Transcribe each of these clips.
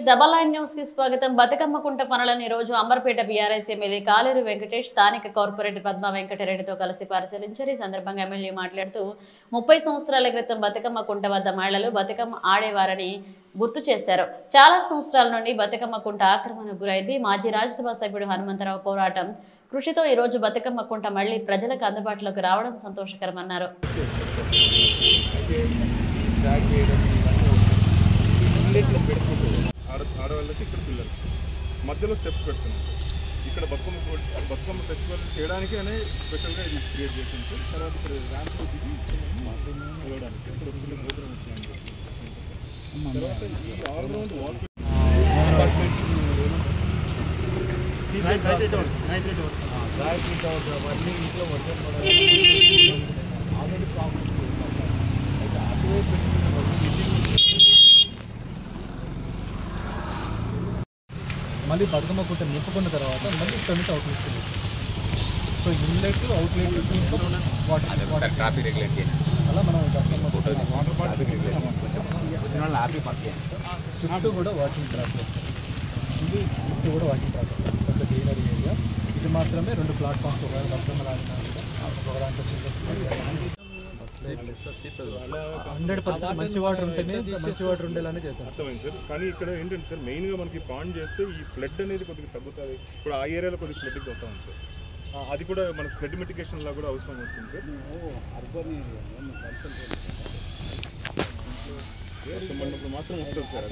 Double news కి స్వాగతం. బతుకమ్మ కుంట పనులను ఈ రోజు అంబర్పేట బీఆర్ఎస్ ఎమ్మెల్యే కాలేరు వెంకటేష్ స్థానిక కార్పొరేటర్ పద్మ వెంకటరెడ్డితో కలిసి పరిశీలించారు. ఈ సందర్భంగా ఎమ్మెల్యే మాట్లాడుతూ 30 సంవత్సరాల క్రితం బతుకమ్మ కుంట వద్ద మహిళలు బతుకమ్మ ఆడేవారని గుర్తు చేశారు. చాలా సంవత్సరాల నుండి బతుకమ్మ కుంట ఆక్రమణకు గురైంది. మాజీ రాజ్యసభ సభ్యుడు హనుమంతరావు పోరాటం కృషితో ఈ రోజు బతుకమ్మ కుంట మళ్లీ ప్రజలకు అందుబాటులోకి రావడం సంతోషకరమన్నారు. ఆడవాళ్ళకి ఇక్కడ పిల్లలు మధ్యలో స్టెప్స్ పెడుతున్నాం. ఇక్కడ బతుకమ్మ ఫెస్టివల్ చేయడానికి అనే స్పెషల్గా ఇది క్రియేట్ చేసింది సార్. తర్వాత ఇక్కడ ర్యాంప్లో దిగి వెళ్ళడానికి ఇక్కడ చిన్న ప్రోగ్రామ్ ప్లాన్ చేస్తాం. తర్వాత ఈ ఆల్రౌండ్ వాల్ అవన్నీ ఇంట్లో వర్షం ఆల్రెడీ ప్రాబ్లమ్ అయితే అటువైపు మళ్ళీ బతుకమ్మ కుంట నింపుకున్న తర్వాత మళ్ళీ commit outlet. So inlet outlet అలా మనం చుట్టూ కూడా వాకింగ్ ట్రాక్ ఇది చుట్టూ కూడా వాకింగ్ ట్రాక్ పెద్ద గ్రీనరీ ఏరియా. ఇది మాత్రమే 2 ప్లాట్ఫామ్స్ ఒక బతుకమ్మ లాగా 100% మంచి వాటర్ ఉంటేనే మంచి వాటర్ ఉండేలానే చేస్తాం. అర్థమైంది సార్. కానీ ఇక్కడ ఏంటంటే సార్ మెయిన్గా మనకి పాండ్ చేస్తే ఈ ఫ్లడ్ అనేది కొద్దిగా తగ్గుతుంది. ఇప్పుడు ఆ ఏరియాలో కొద్దిగా ఫ్లడ్కి వస్తూ ఉంది సార్. అది కూడా మనకు ఫ్లడ్ మిటిగేషన్ లా కూడా అవసరం వస్తుంది సార్. అర్బన్ వర్షం పడినప్పుడు మాత్రం వస్తుంది సార్.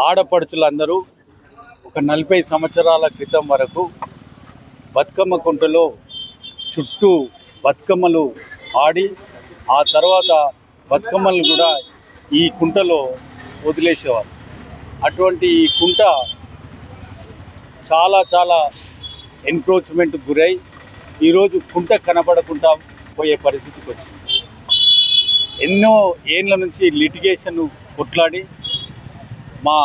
ఆడపడుచులందరూ ఒక 40 సంవత్సరాల క్రితం వరకు బతుకమ్మ కుంటలో చుట్టూ బతుకమ్మలు ఆడి ఆ తర్వాత బతుకమ్మలు కూడా ఈ కుంటలో వదిలేసేవారు. అటువంటి ఈ కుంట చాలా ఎన్క్రోచ్మెంట్ గురై ఈరోజు కుంట కనబడకుండా పోయే పరిస్థితికి వచ్చింది. ఎన్నో ఏళ్ళ నుంచి లిటిగేషన్ కొట్లాడి మా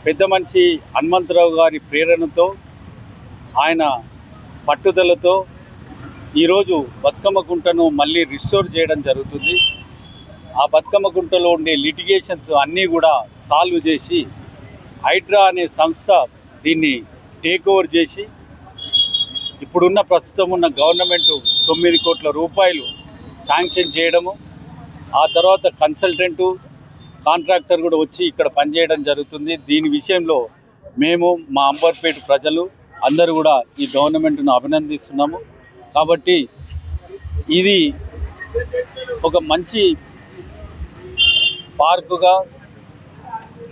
పెద్ద మనిషి హనుమంతరావు గారి ప్రేరణతో ఆయన పట్టుదలతో ఈరోజు బతుకమ్మ కుంటను మళ్ళీ రిస్టోర్ చేయడం జరుగుతుంది. ఆ బతుకమ్మ కుంటలో ఉండే లిటిగేషన్స్ అన్నీ కూడా సాల్వ్ చేసి హైడ్రా అనే సంస్థ దీన్ని టేక్ ఓవర్ చేసి ఇప్పుడున్న ప్రస్తుతం ఉన్న గవర్నమెంట్ 9 కోట్ల రూపాయలు శాంక్షన్ చేయడము, ఆ తర్వాత కన్సల్టెంటు కాంట్రాక్టర్ కూడా వచ్చి ఇక్కడ పనిచేయడం జరుగుతుంది. దీని విషయంలో మేము మా అంబర్పేట ప్రజలు అందరూ కూడా ఈ గవర్నమెంట్ను అభినందిస్తున్నాము. కాబట్టి ఇది ఒక మంచి పార్కుగా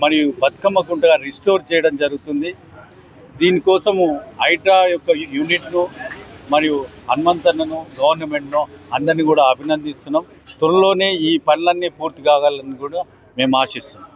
మరియు బతుకమ్మ కుంటగా రిస్టోర్ చేయడం జరుగుతుంది. దీనికోసము హైడ్రా యొక్క యూనిట్ను మరియు హనుమంతన్నను గవర్నమెంట్ను అందరినీ కూడా అభినందిస్తున్నాం. త్వరలోనే ఈ పనులన్నీ పూర్తి కావాలని కూడా మేము ఆశిస్తున్నాం.